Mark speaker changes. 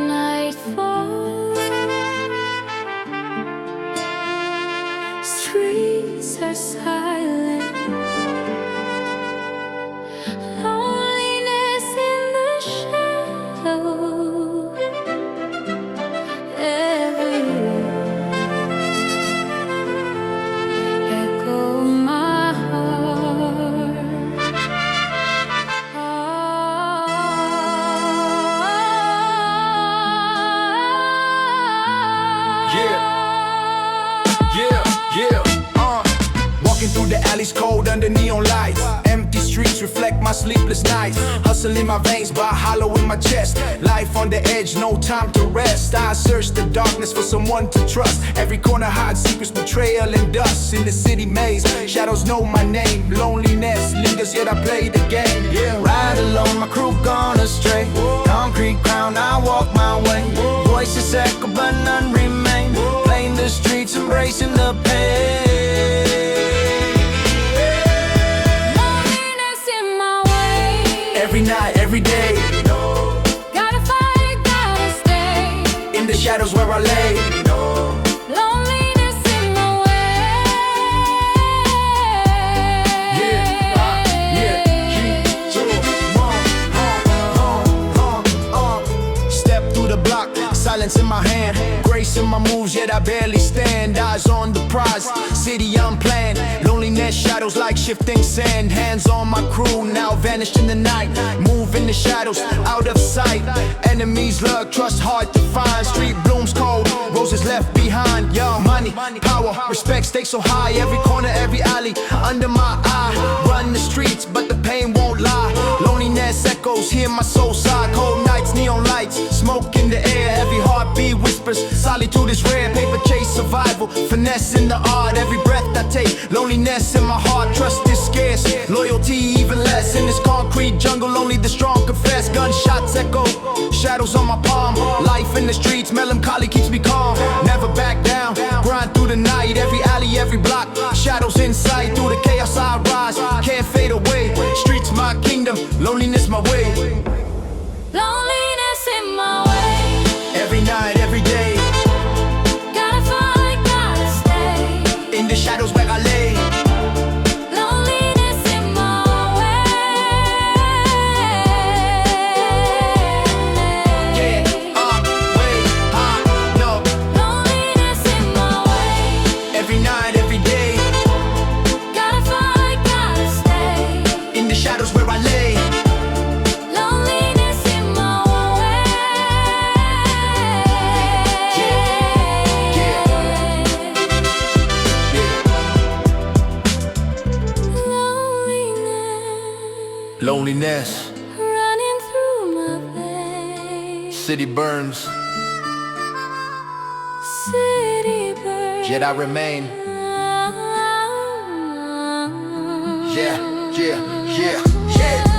Speaker 1: Night falls, streets are silent, loneliness in the shadows. Everywhere echo my heart.
Speaker 2: Walking through the alleys cold under neon lights. Empty streets reflect my sleepless nights. Hustle in my veins, but hollow in my chest. Life on the edge, no time to rest. I search the darkness for someone to trust. Every corner hides secrets, betrayal and dust. In the city maze, shadows know my name. Loneliness lingers, yet I play the game.
Speaker 3: Ride alone, my crew gone astray. Concrete crown, I walk my way. Voices echo, but none remain. Playing the streets, embracing the pain.
Speaker 1: Loneliness in my way.
Speaker 2: Every night, every day,
Speaker 1: Gotta fight, gotta stay.
Speaker 2: in the shadows where I lay.
Speaker 1: Loneliness in my way.
Speaker 2: Step through the block, silence in my hand. Grace in my moves, yet I barely stand. Eyes on the prize, city unplanned. Loneliness, shadows like shifting sand. Hands on my crew, now vanished in the night. Move in the shadows, out of sight. Enemies lurk, trust hard to find. Street blooms cold, roses left behind. Yo, money, power, respect stakes so high. Every corner, every alley, under my eye. Run the streets, but the pain won't lie. Loneliness echoes, hear my soul sigh. Cold nights, neon lights, smoke in the air. Every heartbeat whispers, solitude is rare. Paper chase, survival, finesse in the art. Every breath I take, loneliness in my heart. Trust is scarce, loyalty even less. In this concrete jungle, only the strong confess. Gunshots echo, shadows on my palm. Life in the streets, melancholy keeps me calm. Never back down, grind through the night. Every alley, every block, shadows in sight. Through the chaos I rise, can't fade away. Streets my kingdom, loneliness my way.
Speaker 1: Loneliness in my way.
Speaker 2: Every night, every day,
Speaker 1: Gotta fight, gotta stay.
Speaker 2: in the shadows where I lay.
Speaker 1: Loneliness in my way.
Speaker 2: Way, no.
Speaker 1: Loneliness in my way.
Speaker 2: Every night, every day,
Speaker 1: Gotta fight, gotta stay.
Speaker 2: in the shadows where I lay.
Speaker 1: Loneliness in my way.
Speaker 2: Loneliness,
Speaker 1: Running through my veins.
Speaker 2: city burns,
Speaker 1: City birds.
Speaker 2: yet I remain. Yeah, yeah, yeah, yeah.